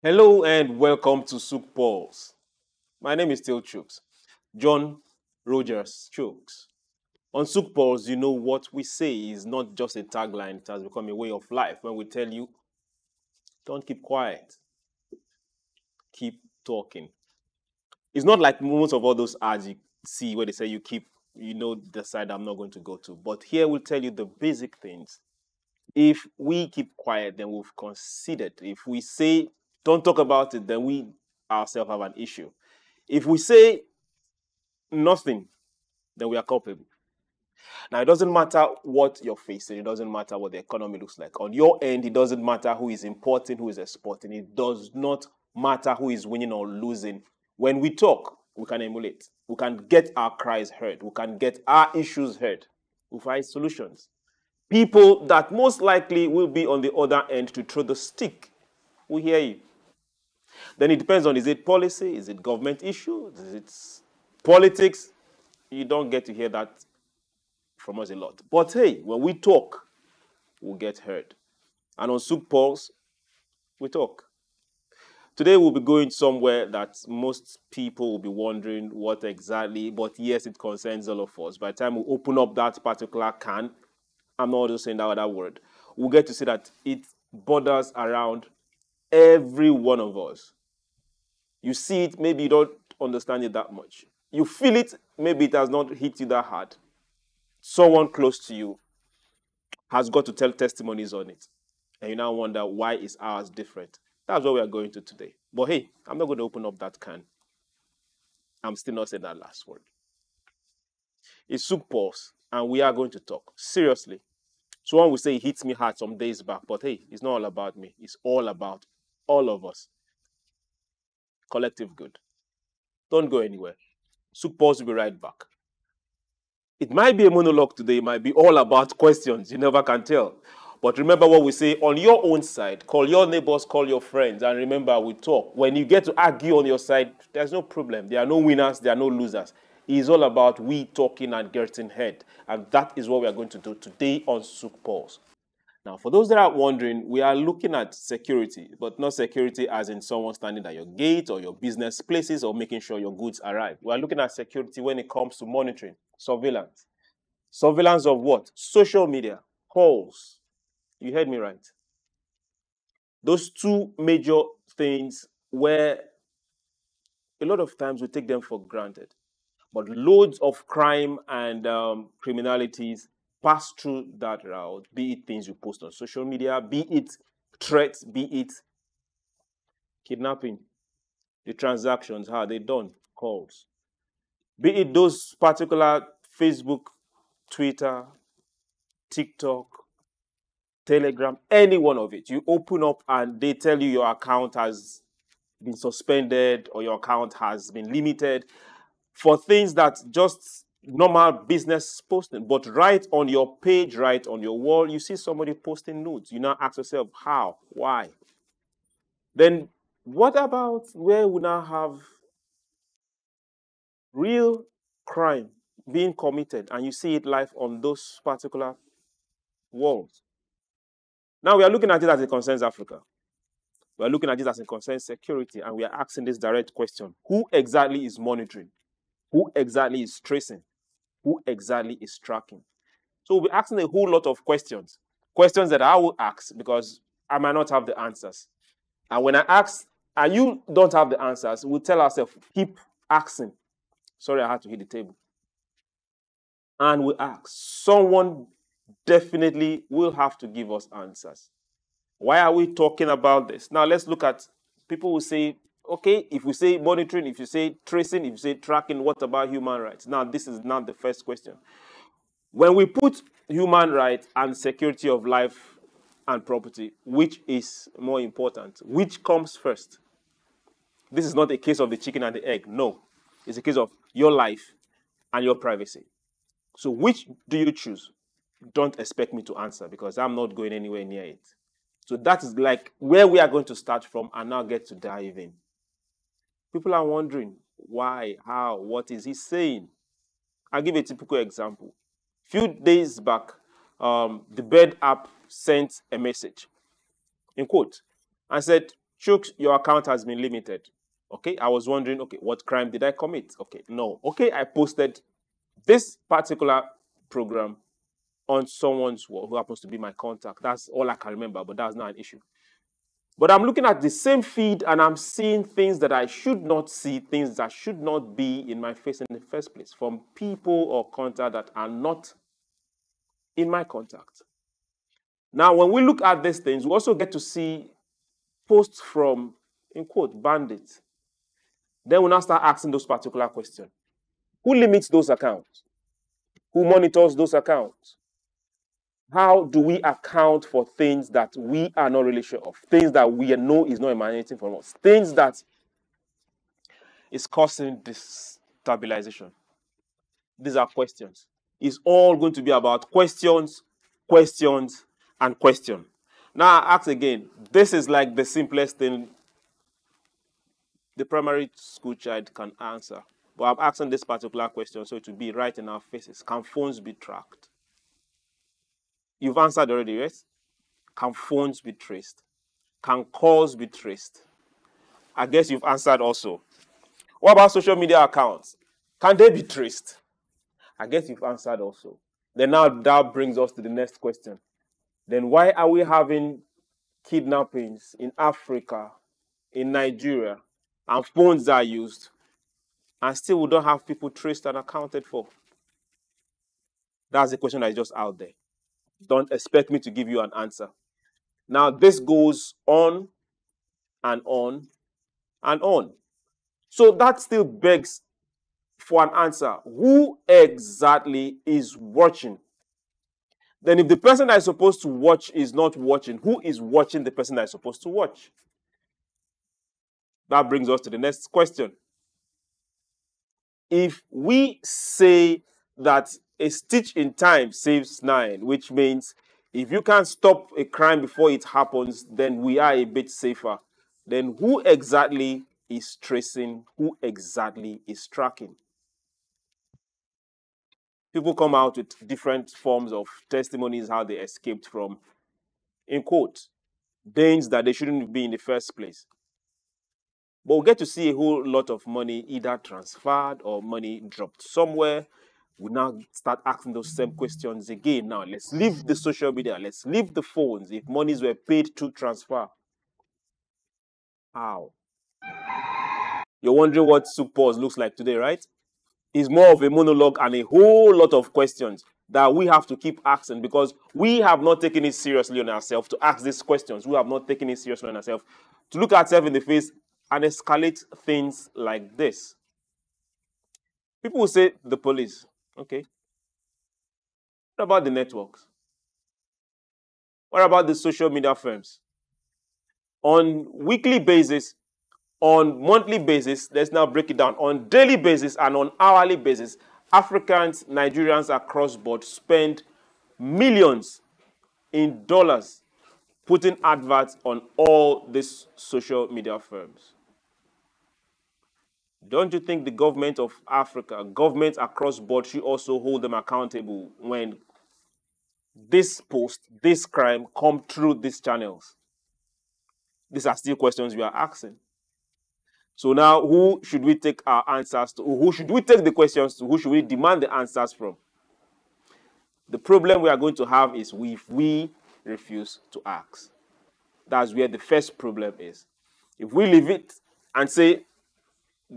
Hello and welcome to SOUQ Pulse. My name is still Chooks, John Rogers Chooks. On SOUQ Pulse, you know what we say is not just a tagline, it has become a way of life. When we tell you, don't keep quiet, keep talking. It's not like most of all those ads you see where they say you keep, the side I'm not going to go to. But here we'll tell you the basic things. If we keep quiet, then we've considered. If we say, don't talk about it, then we ourselves have an issue. If we say nothing, then we are culpable. Now, it doesn't matter what you're facing, it doesn't matter what the economy looks like. On your end, it doesn't matter who is importing, who is exporting, it does not matter who is winning or losing. When we talk, we can emulate, we can get our cries heard, we can get our issues heard, we find solutions. People that most likely will be on the other end to throw the stick will hear you. Then it depends on, is it policy, is it government issue, is it politics? You don't get to hear that from us a lot. But hey, when we talk, we'll get heard. And on SOUQ Pulse, we talk. Today we'll be going somewhere that most people will be wondering what exactly, but yes, it concerns all of us. By the time we open up that particular can, I'm not just saying that other word, we'll get to see that it borders around every one of us. You see it, maybe you don't understand it that much. You feel it, maybe it has not hit you that hard. Someone close to you has got to tell testimonies on it. And you now wonder, why is ours different? That's what we are going to today. But hey, I'm not going to open up that can. I'm still not saying that last word. It's SOUQ Pulse, and we are going to talk. Seriously. Someone will say it hits me hard some days back, but hey, it's not all about me. It's all about all of us. Collective good. Don't go anywhere. SOUQ Pulse will be right back. It might be a monologue today, it might be all about questions, you never can tell. But remember what we say, on your own side, call your neighbors, call your friends, and remember we talk. When you get to argue on your side, there's no problem. There are no winners, there are no losers. It's all about we talking and getting heard. And that is what we are going to do today on SOUQ Pulse. Now, for those that are wondering, we are looking at security, but not security as in someone standing at your gate or your business places or making sure your goods arrive. We are looking at security when it comes to monitoring, surveillance. Surveillance of what? Social media, calls. You heard me right. Those two major things where a lot of times we take them for granted. But loads of crime and criminalities pass through that route, be it things you post on social media, be it threats, be it kidnapping, the transactions, how are they done, calls. Be it those particular Facebook, Twitter, TikTok, Telegram, any one of it. You open up and they tell you your account has been suspended or your account has been limited for things that just normal business posting. But right on your page, right on your wall, you see somebody posting nudes. You now ask yourself, how? Why? Then what about where we now have real crime being committed and you see it live on those particular walls? Now we are looking at it as it concerns Africa. We are looking at it as it concerns security, and we are asking this direct question. Who exactly is monitoring? Who exactly is tracing? Who exactly is tracking? So we'll be asking a whole lot of questions. Questions that I will ask because I might not have the answers. And when I ask, and you don't have the answers, we'll tell ourselves, keep asking. Sorry, I had to hit the table. And we ask. Someone definitely will have to give us answers. Why are we talking about this? Now let's look at, people will say, okay, if we say monitoring, if you say tracing, if you say tracking, what about human rights? Now this is not the first question. When we put human rights and security of life and property, which is more important? Which comes first? This is not a case of the chicken and the egg. No, it's a case of your life and your privacy. So which do you choose? Don't expect me to answer because I'm not going anywhere near it. So that is like where we are going to start from and now get to dive in. People are wondering why, how, what is he saying? I'll give a typical example. A few days back, the Bird app sent a message, in quote, and said, Chooks, your account has been limited. Okay, I was wondering, okay, what crime did I commit? Okay, no. Okay, I posted this particular program on someone's wall who happens to be my contact. That's all I can remember, but that's not an issue. But I'm looking at the same feed and I'm seeing things that I should not see, things that should not be in my face in the first place from people or contact that are not in my contact. Now, when we look at these things, we also get to see posts from, in quote, bandits. Then we now start asking those particular questions. Who limits those accounts? Who monitors those accounts? How do we account for things that we are not really sure of? Things that we know is not emanating from us. Things that is causing destabilization. These are questions. It's all going to be about questions, questions, and question. Now I ask again, this is like the simplest thing the primary school child can answer. But I'm asking this particular question so it will be right in our faces. Can phones be tracked? You've answered already, yes? Can phones be traced? Can calls be traced? I guess you've answered also. What about social media accounts? Can they be traced? I guess you've answered also. Then now that brings us to the next question. Then why are we having kidnappings in Africa, in Nigeria, and phones are used, and still we don't have people traced and accounted for? That's the question that is just out there. Don't expect me to give you an answer. Now, this goes on and on and on. So that still begs for an answer. Who exactly is watching? Then if the person that is supposed to watch is not watching, who is watching the person that is supposed to watch? That brings us to the next question. If we say that a stitch in time saves nine, which means if you can't stop a crime before it happens, then we are a bit safer. Then who exactly is tracing? Who exactly is tracking? People come out with different forms of testimonies how they escaped from, in quote, dangers that they shouldn't be in the first place. But we'll get to see a whole lot of money either transferred or money dropped somewhere. We now start asking those same questions again. Now, let's leave the social media. Let's leave the phones. If monies were paid to transfer, how? You're wondering what SOUQ Pause looks like today, right? It's more of a monologue and a whole lot of questions that we have to keep asking because we have not taken it seriously on ourselves to ask these questions. We have not taken it seriously on ourselves to look ourselves in the face and escalate things like this. People will say the police. Okay. What about the networks? What about the social media firms? On weekly basis, on monthly basis, let's now break it down. On daily basis and on hourly basis, Africans, Nigerians across board spend millions in dollars putting adverts on all these social media firms. Don't you think the government of Africa, governments across board should also hold them accountable when this post, this crime come through these channels? These are still questions we are asking. So now, who should we take our answers to? Who should we take the questions to? Who should we demand the answers from? The problem we are going to have is if we refuse to ask. That's where the first problem is. If we leave it and say,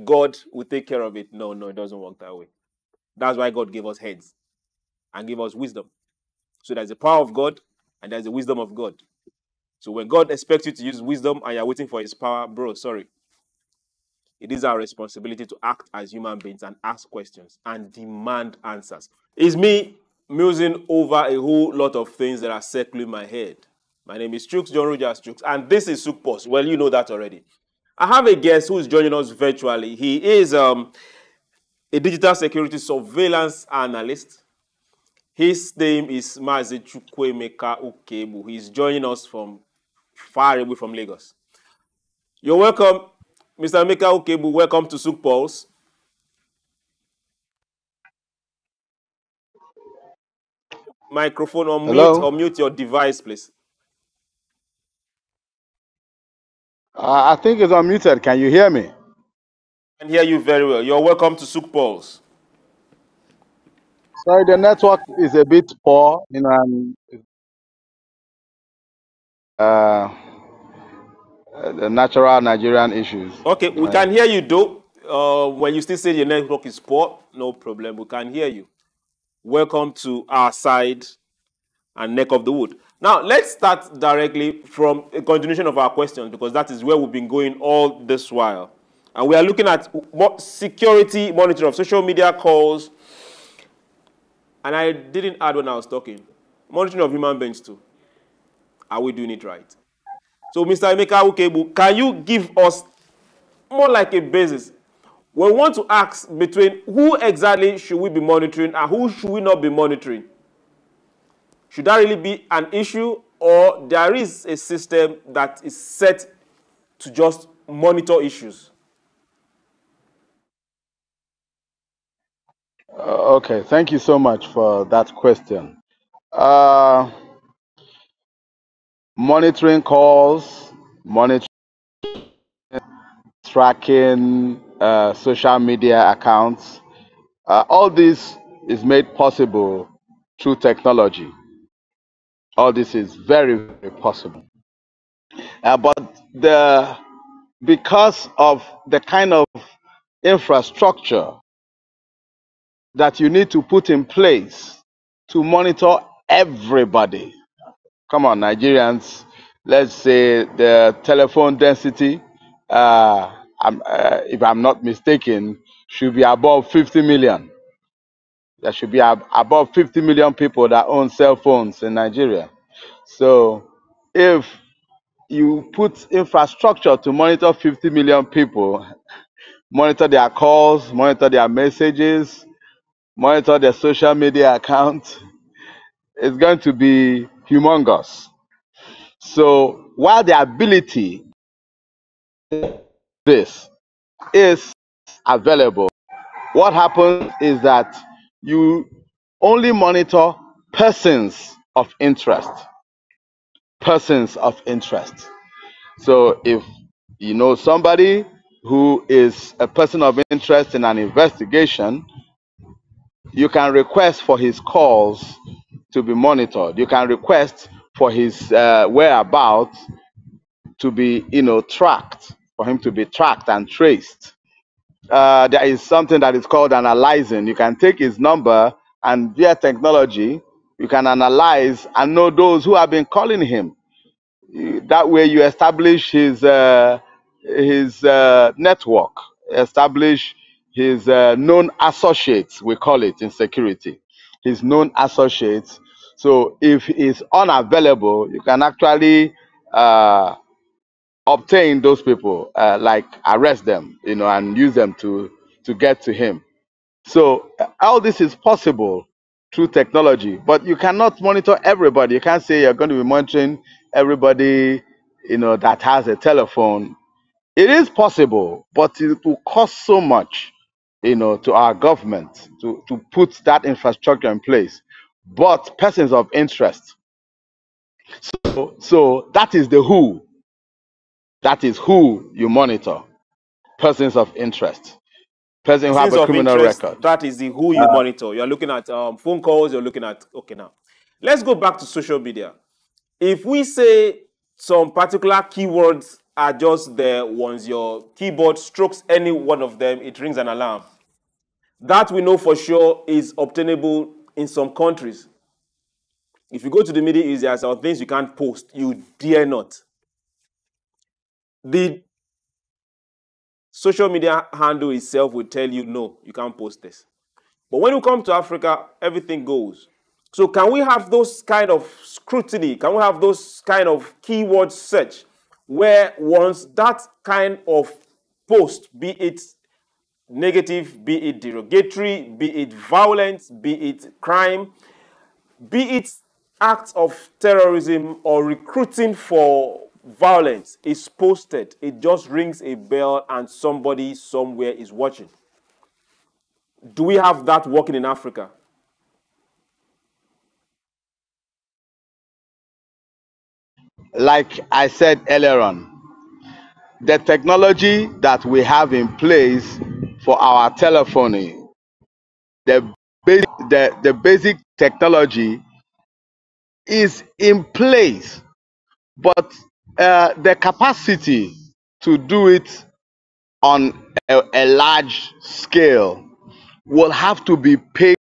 God will take care of it, no, it doesn't work that way. That's why God gave us heads and gave us wisdom. So there's the power of God and there's the wisdom of God. So when God expects you to use wisdom and you're waiting for his power, bro, sorry. It is our responsibility to act as human beings and ask questions and demand answers. It's me musing over a whole lot of things that are circling my head. My name is Chooks, John Rogers Chooks, and this is SOUQ Pause. Well, you know that already. I have a guest who is joining us virtually. He is a digital security surveillance analyst. His name is Mazi Chukwuemeka Ukebu. He's joining us from far away from Lagos. You're welcome, Mr. Emeka Ukebu. Welcome to SOUQ Pulse. Microphone on mute Hello. or mute your device, please. I think it's unmuted. Can you hear me? I can hear you very well. You're welcome to SOUQ Pulse. Sorry, the network is a bit poor, and uh, the natural Nigerian issues. Okay, we can hear you though. When you still say your network is poor, no problem. We can hear you. Welcome to our side and neck of the wood. Now, let's start directly from a continuation of our questions because that is where we've been going all this while. And we are looking at security monitoring of social media calls. And I didn't add when I was talking. Monitoring of human beings too. Are we doing it right? So, Mr. Emeka Ukebu, can you give us more like a basis? We want to ask between who exactly should we be monitoring and who should we not be monitoring? Should that really be an issue, or there is a system that is set to just monitor issues? Okay, thank you so much for that question. Uh, Monitoring calls, monitoring, tracking social media accounts, all this is made possible through technology. All this is very, very possible. But because of the kind of infrastructure that you need to put in place to monitor everybody. Come on, Nigerians. Let's say the telephone density, if I'm not mistaken, should be above 50 million. There should be above 50 million people that own cell phones in Nigeria. So if you put infrastructure to monitor 50 million people, monitor their calls, monitor their messages, monitor their social media accounts, it's going to be humongous. So while the ability this is available, what happens is that you only monitor persons of interest. Persons of interest. So if you know somebody who is a person of interest in an investigation, you can request for his calls to be monitored. You can request for his whereabouts to be, tracked, for him to be tracked and traced. There is something that is called analyzing. You can take his number and via technology, you can analyze and know those who have been calling him. That way you establish his network, establish his known associates, we call it in security, his known associates. So if he's unavailable, you can actually obtain those people, like arrest them, and use them to get to him. So all this is possible through technology, but you cannot monitor everybody. You can't say you're going to be monitoring everybody, that has a telephone. It is possible, but it will cost so much, to our government to put that infrastructure in place. But persons of interest. So that is the who. That is who you monitor. Persons of interest. Person who have Persons a of criminal interest, record. that is the who you monitor. You're looking at phone calls, you're looking at, okay now. Let's go back to social media. If we say some particular keywords are just there, once your keyboard strokes any one of them, it rings an alarm. That we know for sure is obtainable in some countries. If you go to the Middle East, there are some things you can't post. You dare not. The social media handle itself will tell you, no, you can't post this. But when you come to Africa, everything goes. So can we have those kind of scrutiny? Can we have those kind of keyword search where once that kind of post, be it negative, be it derogatory, be it violent, be it crime, be it acts of terrorism or recruiting for violence is posted, it just rings a bell and somebody somewhere is watching? Do we have that working in Africa? Like I said earlier on, the technology that we have in place for our telephony, the basic technology is in place, but the capacity to do it on a large scale will have to be paid.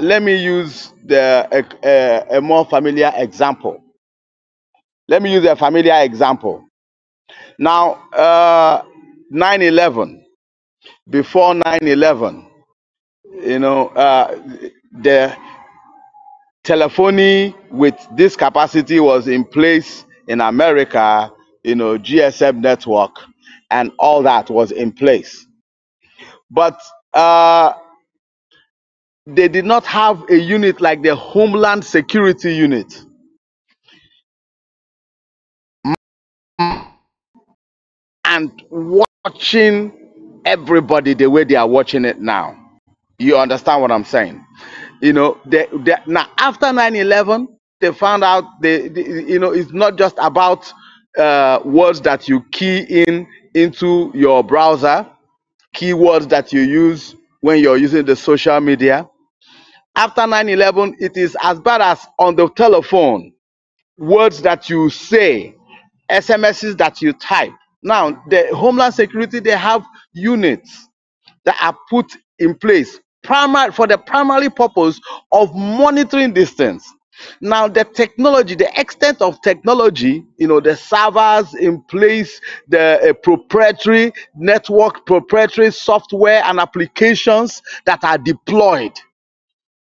Let me use a more familiar example. Let me use a familiar example. Now, 9/11. Before 9/11, the telephony with this capacity was in place in America, GSM network and all that was in place. But they did not have a unit like the Homeland Security Unit. And watching everybody the way they are watching it now. You understand what I'm saying? Now after 9/11, they found out it's not just about words that you key into your browser, keywords that you use when you're using the social media. After 9/11, it is as bad as on the telephone, words that you say, SMSs that you type. Now, the Homeland Security, they have units that are put in place for the primary purpose of monitoring these things. Now, the technology, the extent of technology, the servers in place, the proprietary network, proprietary software and applications that are deployed.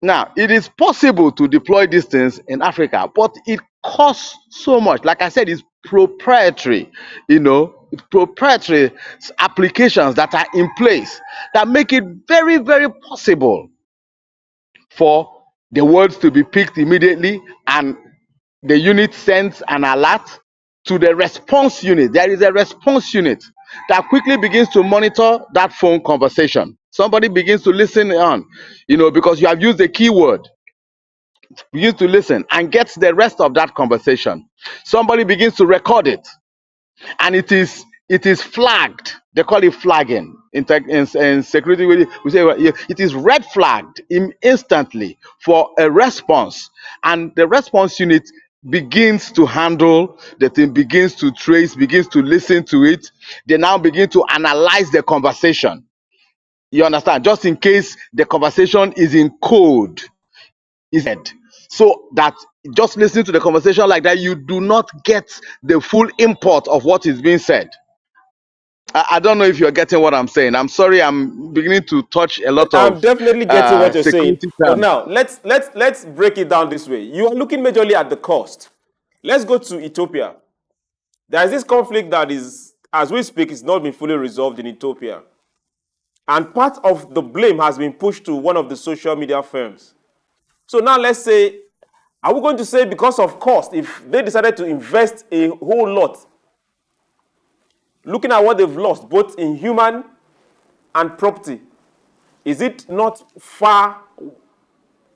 Now, it is possible to deploy these things in Africa, but it costs so much. Like I said, it's proprietary, proprietary applications that are in place that make it very, very possible for the words to be picked immediately and the unit sends an alert to the response unit. There is a response unit that quickly begins to monitor that phone conversation. Somebody begins to listen on, because you have used the keyword, begins to listen and gets the rest of that conversation. Somebody begins to record it, and it is flagged. They call it flagging in security. We say it is red flagged instantly for a response, and the response unit begins to handle the thing, begins to trace, begins to listen to it. They now begin to analyze the conversation. You understand? Just in case the conversation is in code, so that just listening to the conversation like that, you do not get the full import of what is being said. I don't know if you're getting what I'm saying. I'm sorry, I'm beginning to touch a lot I'm of definitely getting what you're saying. security But terms. now let's break it down this way. You are looking majorly at the cost. Let's go to Ethiopia. There is this conflict that is, as we speak, is not been fully resolved in Ethiopia. And part of the blame has been pushed to one of the social media firms. So now let's say, are we going to say because of cost, if they decided to invest a whole lot, looking at what they've lost, both in human and property, is it not far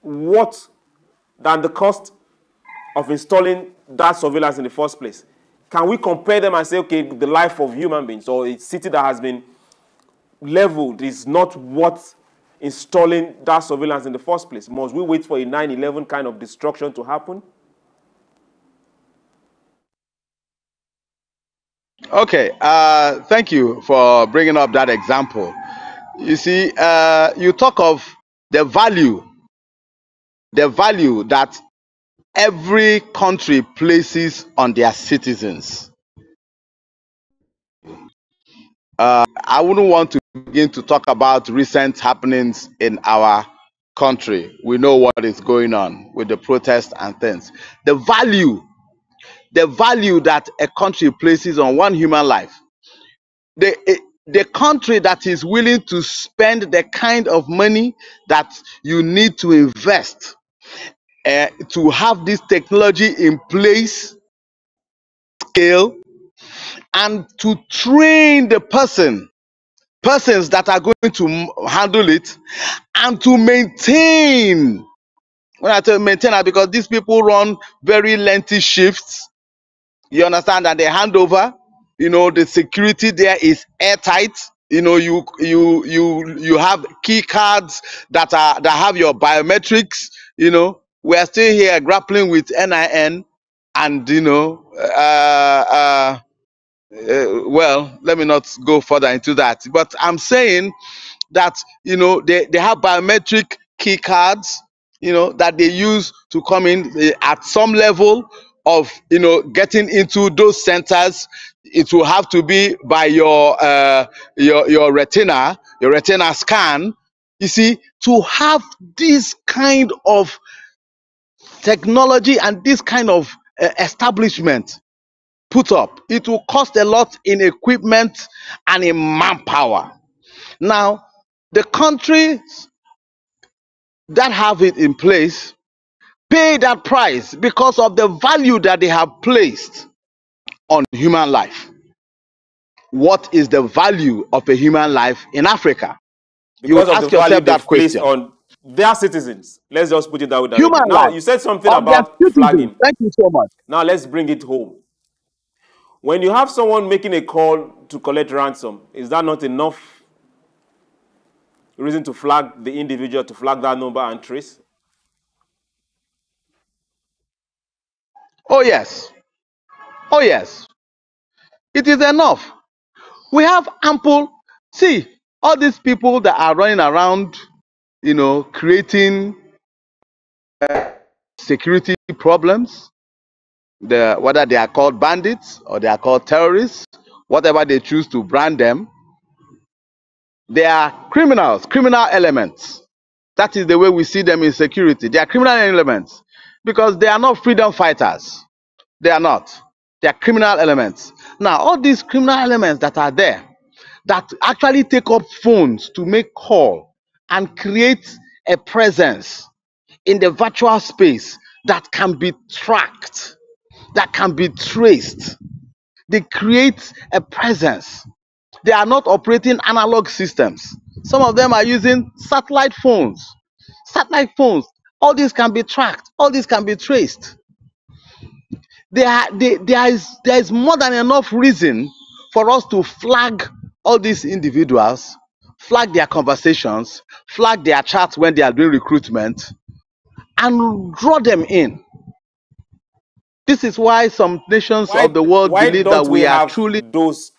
worse than the cost of installing that surveillance in the first place? Can we compare them and say, okay, the life of human beings or a city that has been leveled is not worth installing that surveillance in the first place? Must we wait for a 9/11 kind of destruction to happen? Okay, thank you for bringing up that example. You see, you talk of the value that every country places on their citizens. I wouldn't want to begin to talk about recent happenings in our country. We know what is going on with the protests and things. The value that a country places on one human life, the country that is willing to spend the kind of money that you need to invest to have this technology in place, scale, and to train the persons that are going to handle it, and to maintain. When I tell maintain, because these people run very lengthy shifts. You understand, that they hand over. The security there is airtight. You have key cards that have your biometrics. We are still here grappling with NIN, and well, let me not go further into that. But I'm saying that they have biometric key cards that they use to come in at some level of getting into those centers. It will have to be by your retina scan. You see, to have this kind of technology and this kind of establishment put up, it will cost a lot in equipment and in manpower. Now, the countries that have it in place pay that price because of the value that they have placed on human life. What is the value of a human life in Africa? You Because would of the ask value yourself that they've placed question. on their citizens. Let's just put it that way directly. Human Now, life you said something of their about citizens. flagging. Thank you so much. Now, let's bring it home. When you have someone making a call to collect ransom, is that not enough reason to flag the individual, to flag that number and trace? Oh, yes. Oh, yes. It is enough. We have ample. See, all these people that are running around, creating security problems, whether they are called bandits or they are called terrorists, whatever they choose to brand them, they are criminals, criminal elements. That is the way we see them in security. They are criminal elements because they are not freedom fighters. They are not. They are criminal elements. Now, all these criminal elements that are there, that actually take up phones to make call and create a presence in the virtual space that can be tracked, that can be traced. They create a presence. They are not operating analog systems. Some of them are using satellite phones. Satellite phones. All this can be tracked. All this can be traced. There is more than enough reason for us to flag all these individuals, flag their conversations, flag their chats when they are doing recruitment, and draw them in. This is why some nations of the world Why believe that don't we we are have truly. those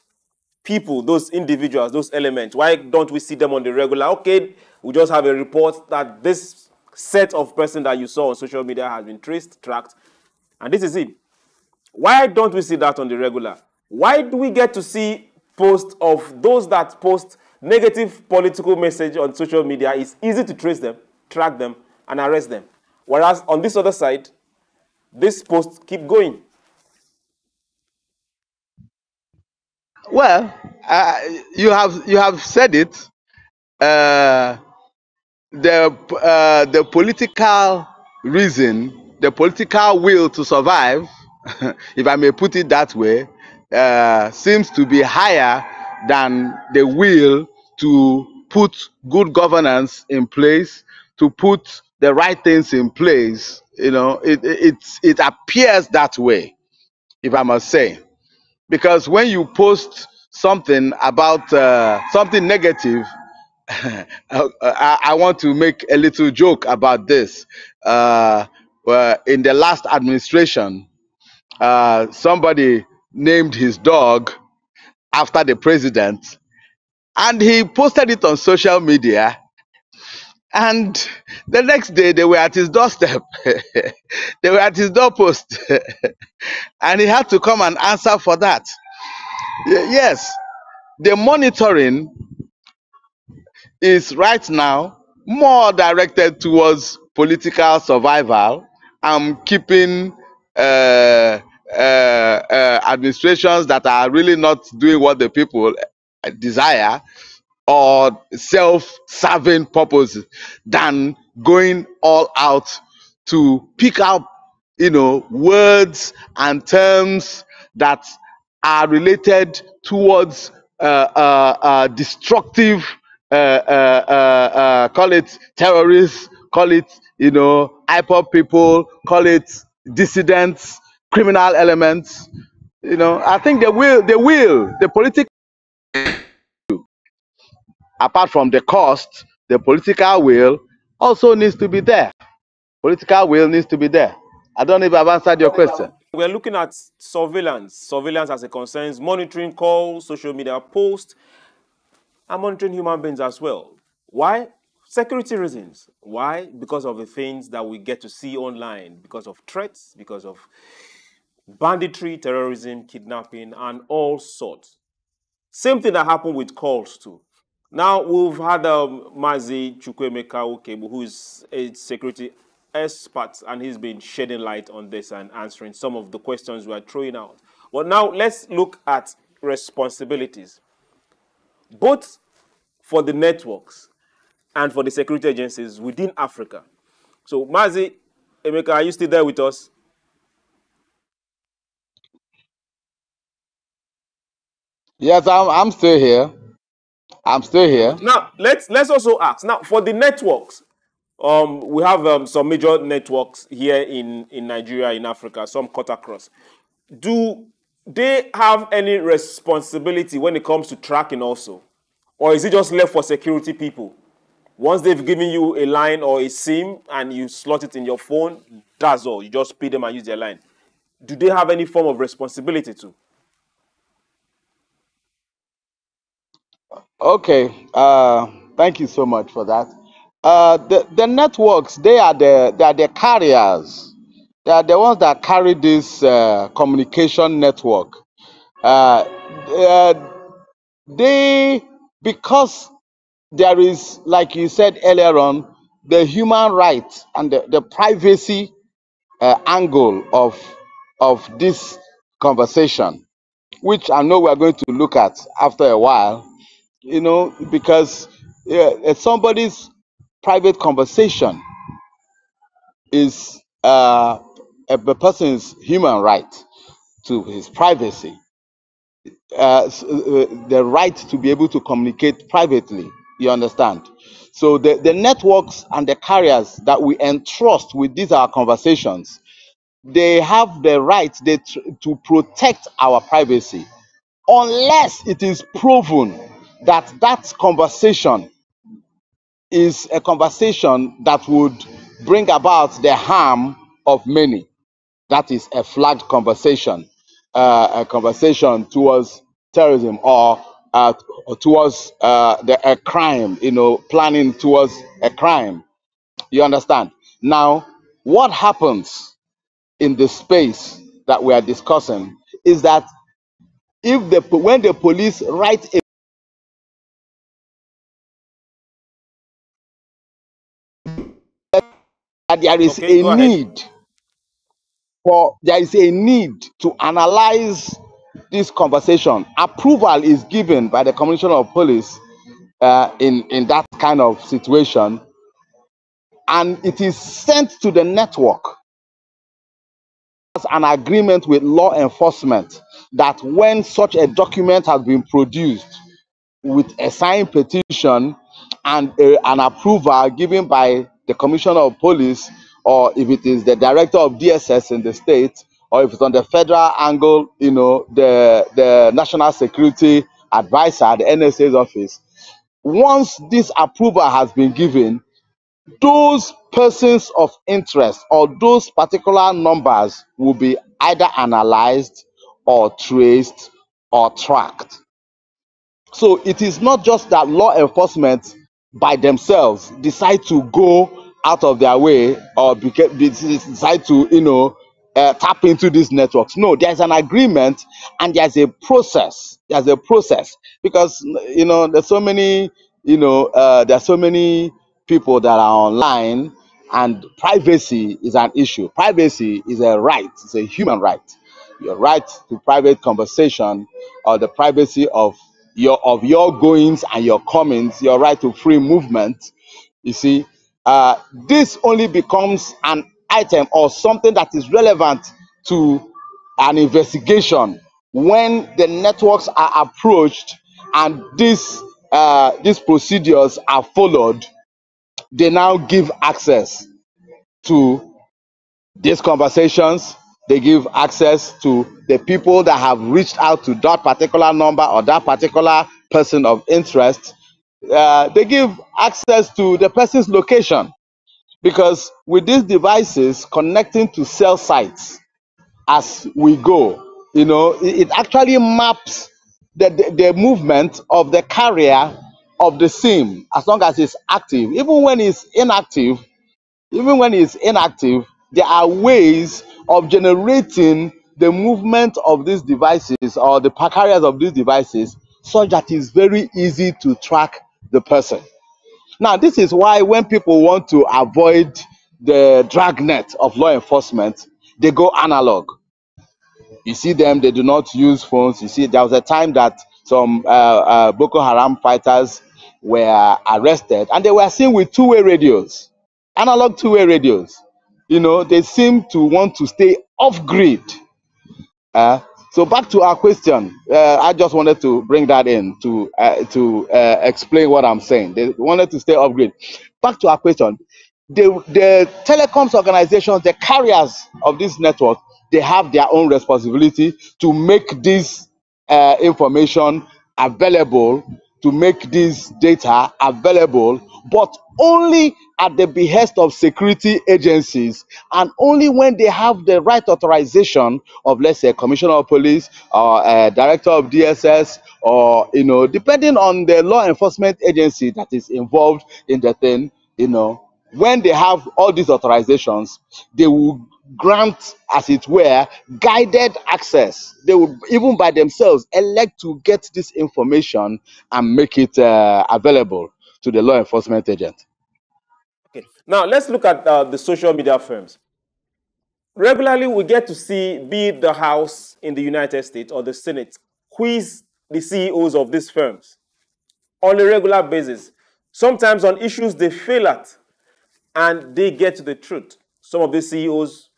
people, those individuals, those elements? Why don't we see them on the regular? Okay, we just have a report that this set of person that you saw on social media has been traced, tracked, and this is it. Why don't we see that on the regular? Why do we get to see posts of those that post negative political message on social media? It's easy to trace them, track them, and arrest them. Whereas on this other side, these posts keep going. Well, you have said it. The political reason, the political will to survive, if I may put it that way, seems to be higher than the will to put good governance in place, to put the right things in place. It appears that way, if I must say. Because when you post something about something negative, I want to make a little joke about this. In the last administration, somebody named his dog after the president, and he posted it on social media. And the next day, they were at his doorstep. They were at his doorpost. And he had to come and answer for that. Yes, the monitoring is right now more directed towards political survival and keeping administrations that are really not doing what the people desire or self-serving purposes than going all out to pick up words and terms that are related towards destructive, call it terrorists, call it IPOB people, call it dissidents, criminal elements. I think the political, apart from the cost, the political will also needs to be there. Political will needs to be there. I don't know if I've answered your question. We're looking at surveillance as it concerns monitoring calls, social media posts, and monitoring human beings as well. Why? Security reasons. Why? Because of the things that we get to see online, because of threats, because of banditry, terrorism, kidnapping, and all sorts. Same thing that happened with calls too. Now we've had Mazi Chukwemeka Ukebo, who is a security expert, and he's been shedding light on this and answering some of the questions we are throwing out. But now let's look at responsibilities, both for the networks and for the security agencies within Africa. So Mazi Emeka, are you still there with us? Yes, I'm still here. I'm still here. Now let's also ask. Now for the networks, we have some major networks here in Nigeria, in Africa, some cut across. Do they have any responsibility when it comes to tracking also? Or is it just left for security people? Once they've given you a line or a SIM and you slot it in your phone, that's all. You just pay them and use their line. Do they have any form of responsibility too? Okay. Thank you so much for that. The networks, they are the carriers. They are the ones that carry this communication network. Uh, uh, they because there is, like you said earlier on, the human right and the privacy angle of this conversation, which I know we're going to look at after a while. Because somebody's private conversation is a person's human right to his privacy, the right to be able to communicate privately. You understand? So the networks and the carriers that we entrust with these our conversations, they have the right to protect our privacy, unless it is proven that that conversation is a conversation that would bring about the harm of many. That is a flagged conversation, a conversation towards terrorism, or towards a crime, planning towards a crime. You understand? Now, what happens in the space that we are discussing is that when the police write that there is Okay, a go ahead. need to analyze this conversation. Approval is given by the Commissioner of Police in that kind of situation, and it is sent to the network as an agreement with law enforcement that when such a document has been produced with a signed petition and an approval given by the Commissioner of Police, or if it is the Director of DSS in the state, or if it's on the federal angle, the National Security Advisor, the NSA's office. Once this approval has been given, those persons of interest or those particular numbers will be either analyzed or traced or tracked. So it is not just that law enforcement by themselves decide to go out of their way or decide to tap into these networks. No, there's an agreement and there's a process. There's a process because there's so many there's so many people that are online, and privacy is an issue. Privacy is a right. It's a human right. Your right to private conversation, or the privacy of your goings and your comings, your right to free movement. You see, this only becomes an item or something that is relevant to an investigation when the networks are approached and these procedures are followed. They now give access to these conversations. They give access to the people that have reached out to that particular number or that particular person of interest. They give access to the person's location, because with these devices connecting to cell sites as we go, it actually maps the movement of the carrier of the SIM as long as it's active. Even when it's inactive, there are ways of generating the movement of these devices or the carriers of these devices such that it's very easy to track the person. Now, this is why when people want to avoid the dragnet of law enforcement, they go analog. You see them, they do not use phones. You see, there was a time that some Boko Haram fighters were arrested and they were seen with two-way radios, analog two-way radios. They seem to want to stay off grid. So back to our question, I just wanted to bring that in to explain what I'm saying. They wanted to stay off grid. Back to our question, the telecoms organizations, the carriers of this network, they have their own responsibility to make this information available, to make this data available, but only at the behest of security agencies, and only when they have the right authorization of, let's say, commissioner of police or director of DSS, or depending on the law enforcement agency that is involved in the thing. When they have all these authorizations, they will grant, as it were, guided access. They will, even by themselves, elect to get this information and make it available to the law enforcement agent. Okay. Now let's look at the social media firms. Regularly, we get to see, be it the House in the United States or the Senate, quiz the CEOs of these firms on a regular basis. Sometimes on issues they fail at, and they get to the truth. Some of the CEOs,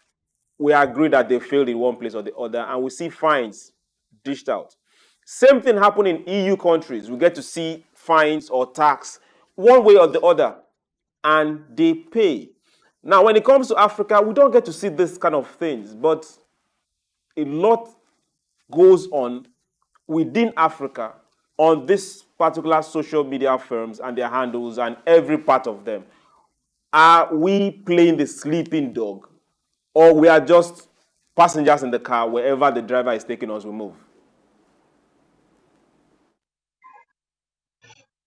we agree that they failed in one place or the other, and we see fines dished out. Same thing happened in EU countries. We get to see fines or tax one way or the other, and they pay. Now, when it comes to Africa, we don't get to see this kind of things, but a lot goes on within Africa on this particular social media firms and their handles and every part of them. Are we playing the sleeping dog, or we are just passengers in the car wherever the driver is taking us, we move?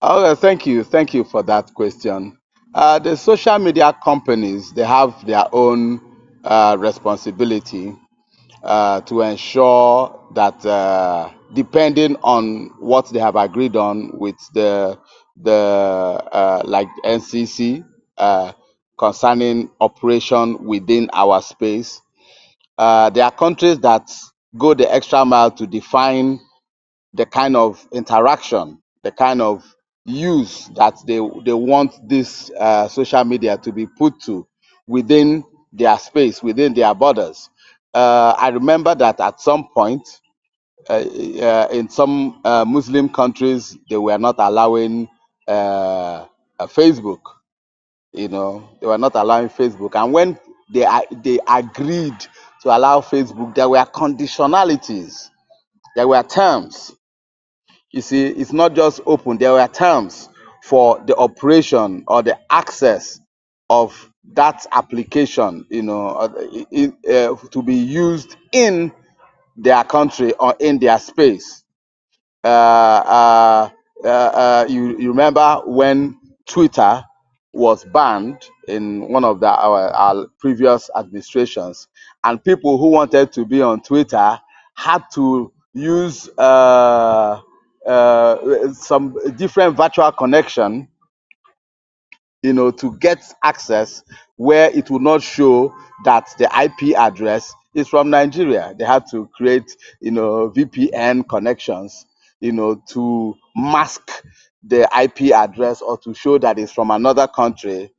Okay, thank you for that question. The social media companies, they have their own responsibility to ensure that, depending on what they have agreed on with the like NCC, concerning operation within our space, there are countries that go the extra mile to define the kind of interaction, the kind of use that they want this social media to be put to within their space, within their borders. I remember that at some point, in some Muslim countries, they were not allowing Facebook. They were not allowing Facebook, and when they agreed to allow Facebook, there were conditionalities, there were terms. You see, it's not just open. There were terms for the operation or the access of that application, to be used in their country or in their space. You remember when Twitter was banned in one of our previous administrations, and people who wanted to be on Twitter had to use some different virtual connection, to get access, where it would not show that the IP address is from Nigeria. They had to create, VPN connections, to mask the IP address or to show that it's from another country,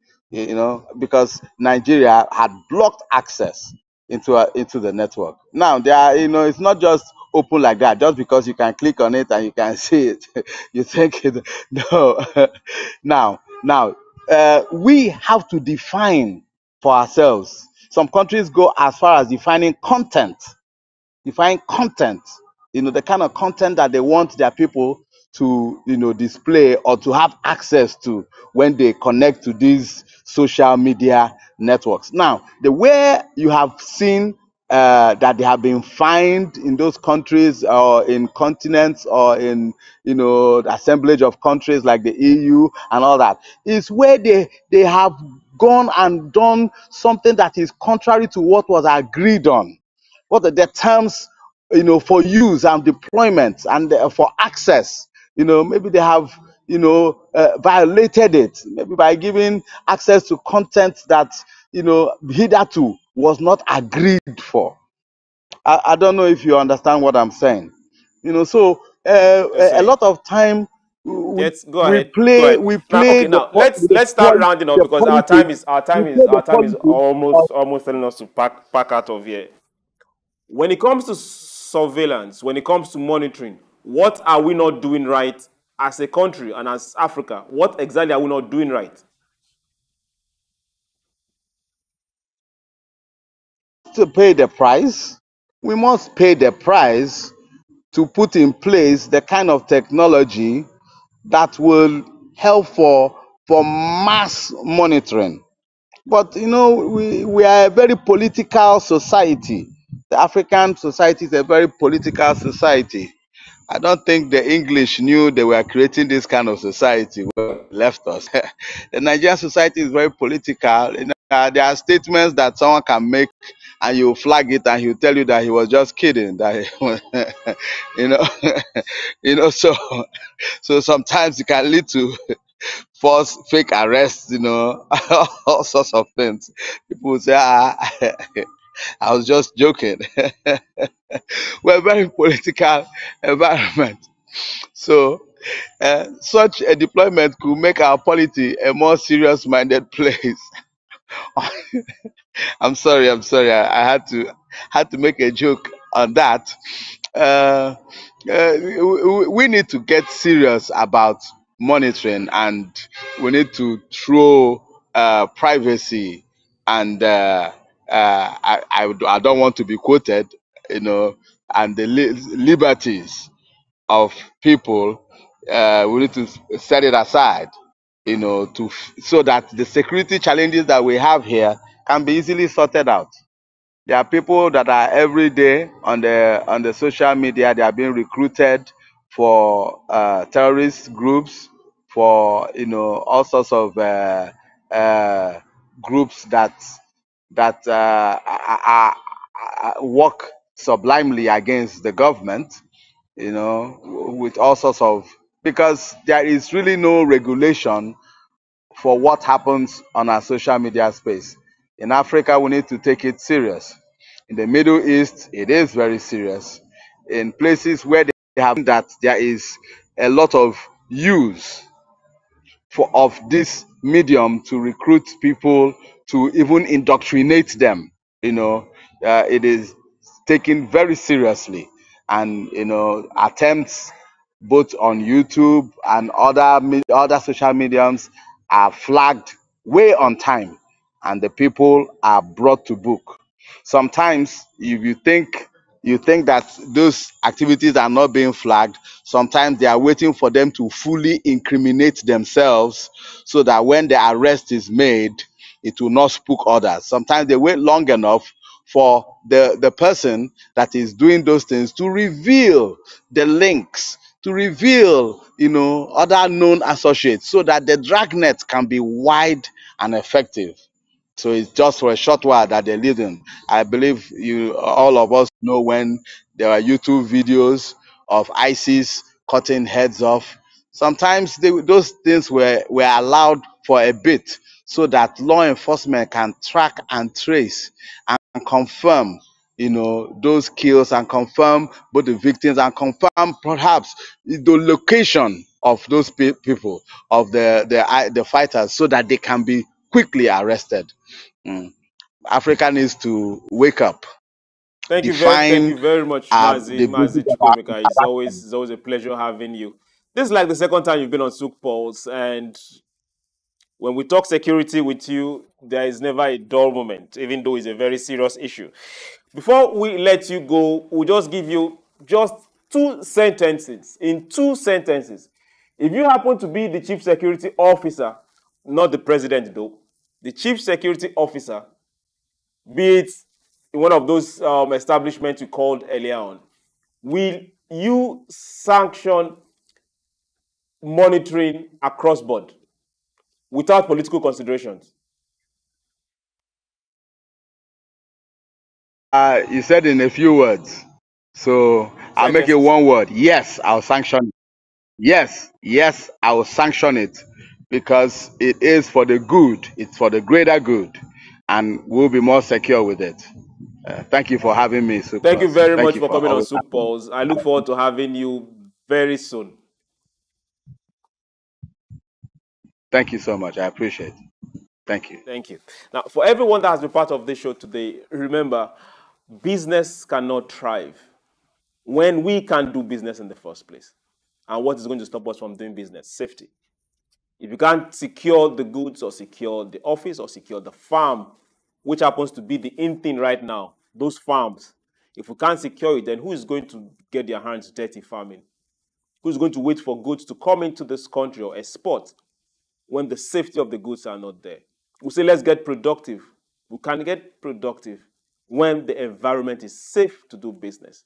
because Nigeria had blocked access into the network. Now, it's not just open like that. Just because you can click on it and you can see it, you think it. No. Now, we have to define for ourselves Some countries go as far as define content, the kind of content that they want their people to, display or to have access to when they connect to these social media networks. Now, the way you have seen that they have been fined in those countries or in continents or in, the assemblage of countries like the EU and all that, is where they have gone and done something that is contrary to what was agreed on, what are the terms, for use and deployment and for access. Maybe they have, violated it, maybe by giving access to content that, hitherto was not agreed for. I don't know if you understand what I'm saying. So Yes, a sir. lot of time we, Yes, go we ahead. Go play ahead. we Now, play okay, now the let's start rounding up the because politics. We play the our time is politics of almost telling us to pack out of here. When it comes to surveillance, when it comes to monitoring, what are we not doing right as a country and as Africa? What exactly are we not doing right? to pay the price. We must pay the price to put in place the kind of technology that will help for mass monitoring. But we are a very political society. The African society is a very political society. I don't think the English knew they were creating this kind of society when they left us. The Nigerian society is very political. There are statements that someone can make and you flag it and he'll tell you that he was just kidding. That you know, so sometimes it can lead to false fake arrests, all sorts of things. People will say, I was just joking. We're a very political environment. So such a deployment could make our polity a more serious-minded place. I'm sorry. I had to make a joke on that. Uh, we need to get serious about monitoring, and we need to throw privacy and I don't want to be quoted, and the liberties of people. We need to set it aside, so that the security challenges that we have here can be easily sorted out. There are people that are every day on the social media. They are being recruited for terrorist groups, for all sorts of uh, groups that work sublimely against the government. With all sorts of, because there is really no regulation for what happens on our social media space. In Africa, we need to take it serious. In the Middle East, it is very serious. In places where they have that there is a lot of use of this medium to recruit people, to even indoctrinate them. It is taken very seriously, and attempts both on YouTube and other social mediums are flagged way on time, and the people are brought to book. Sometimes, if you think that those activities are not being flagged, sometimes they are waiting for them to fully incriminate themselves, so that when the arrest is made, it will not spook others. Sometimes they wait long enough for the person that is doing those things to reveal the links, to reveal other known associates, so that the dragnet can be wide and effective. So it's just for a short while that they live in. I believe all of us know when there are YouTube videos of ISIS cutting heads off. Sometimes those things were allowed for a bit, so that law enforcement can track and trace and confirm, those kills, and confirm both the victims, and confirm perhaps the location of those people, of the fighters, so that they can be quickly arrested. Mm. Africa needs to wake up, Thank define you very much, the Mazi basis of our Chukwemeka. It's always a pleasure having you. This is like the second time you've been on SOUQ Pulse, and When we talk security with you, there is never a dull moment, even though it's a very serious issue. Before we let you go, we'll just give you just 2 sentences. In 2 sentences, if you happen to be the chief security officer, not the president though, the chief security officer, be it in one of those establishments you called earlier on, will you sanction monitoring across board without political considerations? You said in a few words. So I'll make it Sentences. one word. Yes, I'll sanction it. Yes, yes, I will sanction it because it is for the good. It's for the greater good, and we'll be more secure with it. Thank you for having me, SOUQ Thank you Plus. very Thank much you for for coming on always SOUQ having me. Pulse. I look forward to having you very soon. Thank you so much. I appreciate it. Thank you. Thank you. Now, for everyone that has been part of this show today, remember, business cannot thrive when we can't do business in the first place. And what is going to stop us from doing business? Safety. If you can't secure the goods or secure the office or secure the farm, which happens to be the in thing right now, those farms, if we can't secure it, then who is going to get their hands dirty farming? Who's going to wait for goods to come into this country or export when the safety of the goods are not there? We say, let's get productive. We can get productive when the environment is safe to do business.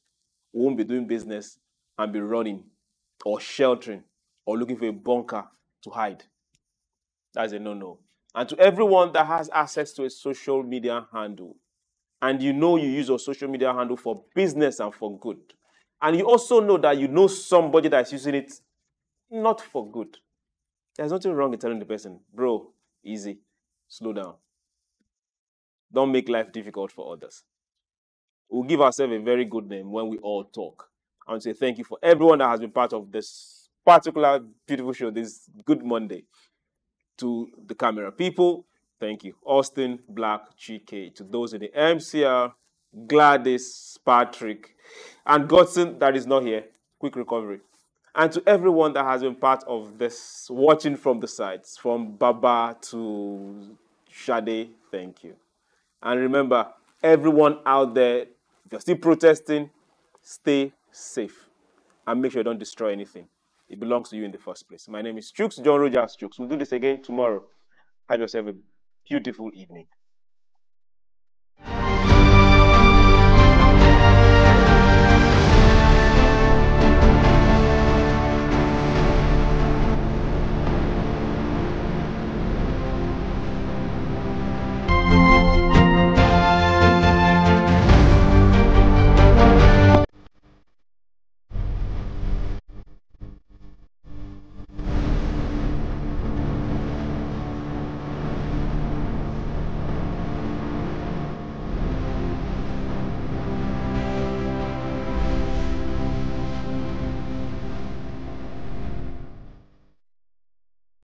We won't be doing business and be running or sheltering or looking for a bunker to hide. That's a no-no. And to everyone that has access to a social media handle, and you know you use your social media handle for business and for good, and you also know that you know somebody that's using it not for good, there's nothing wrong in telling the person, bro, easy, slow down. Don't make life difficult for others. We'll give ourselves a very good name when we all talk. I want to say thank you for everyone that has been part of this particular beautiful show, this Good Monday. To the camera people, thank you. Austin, Black, GK. To those in the MCR, Gladys, Patrick, and Godson that is not here, quick recovery. And to everyone that has been part of this, watching from the sides, from Baba to Shade, thank you. And remember, everyone out there, if you're still protesting, stay safe and make sure you don't destroy anything. It belongs to you in the first place. My name is Chooks, John Rogers Chooks. We'll do this again tomorrow. Have yourself a beautiful evening.